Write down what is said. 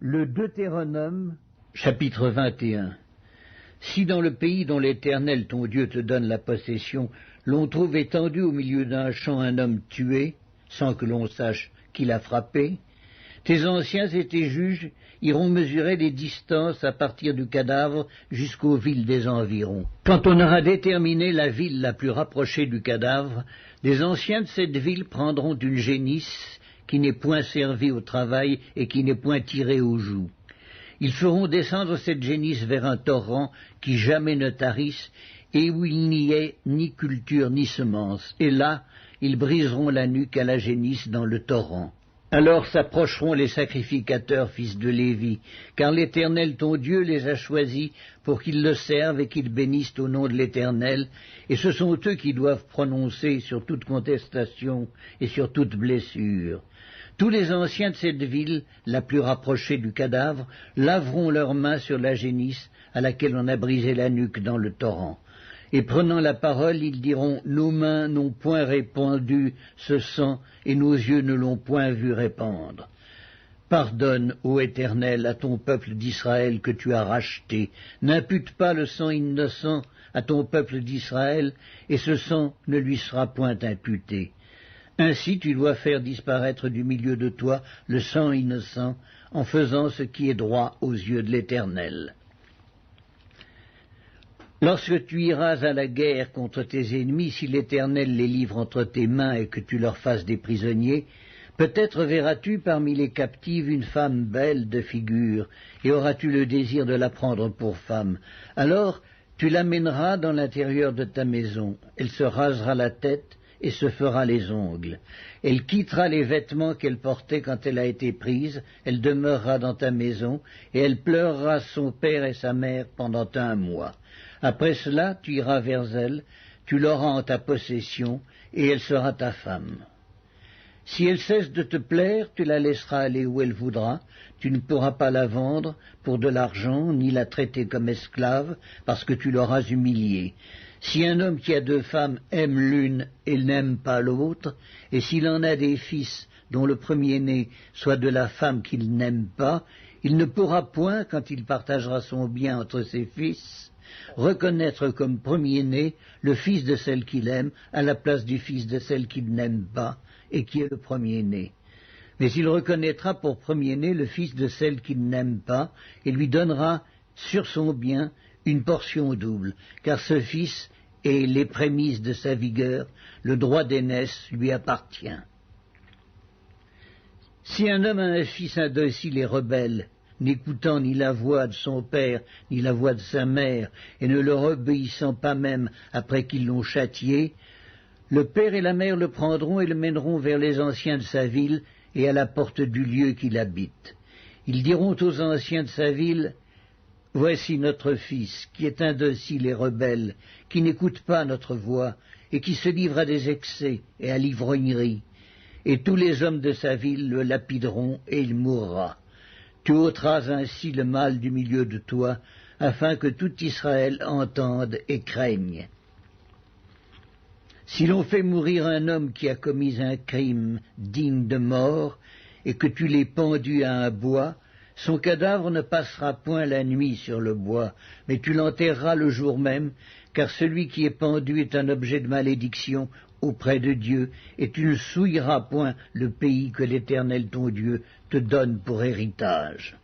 Le Deutéronome, chapitre 21. Si dans le pays dont l'Éternel ton Dieu te donne la possession, l'on trouve étendu au milieu d'un champ un homme tué, sans que l'on sache qui l'a frappé, tes anciens et tes juges iront mesurer les distances à partir du cadavre jusqu'aux villes des environs. Quand on aura déterminé la ville la plus rapprochée du cadavre, les anciens de cette ville prendront une génisse qui n'est point servie au travail et qui n'est point tirée aux joues. Ils feront descendre cette génisse vers un torrent qui jamais ne tarisse et où il n'y ait ni culture ni semence. Et là, ils briseront la nuque à la génisse dans le torrent. Alors s'approcheront les sacrificateurs, fils de Lévi, car l'Éternel ton Dieu les a choisis pour qu'ils le servent et qu'ils bénissent au nom de l'Éternel, et ce sont eux qui doivent prononcer sur toute contestation et sur toute blessure. Tous les anciens de cette ville, la plus rapprochée du cadavre, laveront leurs mains sur la génisse à laquelle on a brisé la nuque dans le torrent. Et prenant la parole, ils diront « Nos mains n'ont point répandu ce sang, et nos yeux ne l'ont point vu répandre. Pardonne, ô Éternel, à ton peuple d'Israël que tu as racheté. N'impute pas le sang innocent à ton peuple d'Israël, et ce sang ne lui sera point imputé. Ainsi tu dois faire disparaître du milieu de toi le sang innocent, en faisant ce qui est droit aux yeux de l'Éternel. Lorsque tu iras à la guerre contre tes ennemis, si l'Éternel les livre entre tes mains et que tu leur fasses des prisonniers, peut-être verras-tu parmi les captives une femme belle de figure, et auras-tu le désir de la prendre pour femme. Alors tu l'amèneras dans l'intérieur de ta maison, elle se rasera la tête et se fera les ongles. Elle quittera les vêtements qu'elle portait quand elle a été prise, elle demeurera dans ta maison, et elle pleurera son père et sa mère pendant 1 mois. Après cela, tu iras vers elle, tu l'auras en ta possession, et elle sera ta femme. Si elle cesse de te plaire, tu la laisseras aller où elle voudra, tu ne pourras pas la vendre pour de l'argent, ni la traiter comme esclave, parce que tu l'auras humiliée. Si un homme qui a 2 femmes aime l'une et n'aime pas l'autre, et s'il en a des fils dont le premier-né soit de la femme qu'il n'aime pas, il ne pourra point, quand il partagera son bien entre ses fils, reconnaître comme premier-né le fils de celle qu'il aime à la place du fils de celle qu'il n'aime pas et qui est le premier-né. Mais il reconnaîtra pour premier-né le fils de celle qu'il n'aime pas et lui donnera sur son bien une portion double, car ce fils est les prémices de sa vigueur, le droit d'aînesse lui appartient. Si un homme a un fils indocile et rebelle, n'écoutant ni la voix de son père, ni la voix de sa mère, et ne leur obéissant pas même après qu'ils l'ont châtié, le père et la mère le prendront et le mèneront vers les anciens de sa ville et à la porte du lieu qu'il habite. Ils diront aux anciens de sa ville, « Voici notre fils, qui est indocile et rebelle, qui n'écoute pas notre voix, et qui se livre à des excès et à l'ivrognerie. » Et tous les hommes de sa ville le lapideront, et il mourra. Tu ôteras ainsi le mal du milieu de toi, afin que tout Israël entende et craigne. Si l'on fait mourir un homme qui a commis un crime digne de mort, et que tu l'aies pendu à un bois, son cadavre ne passera point la nuit sur le bois, mais tu l'enterreras le jour même, car celui qui est pendu est un objet de malédiction auprès de Dieu, et tu ne souilleras point le pays que l'Éternel ton Dieu te donne pour héritage.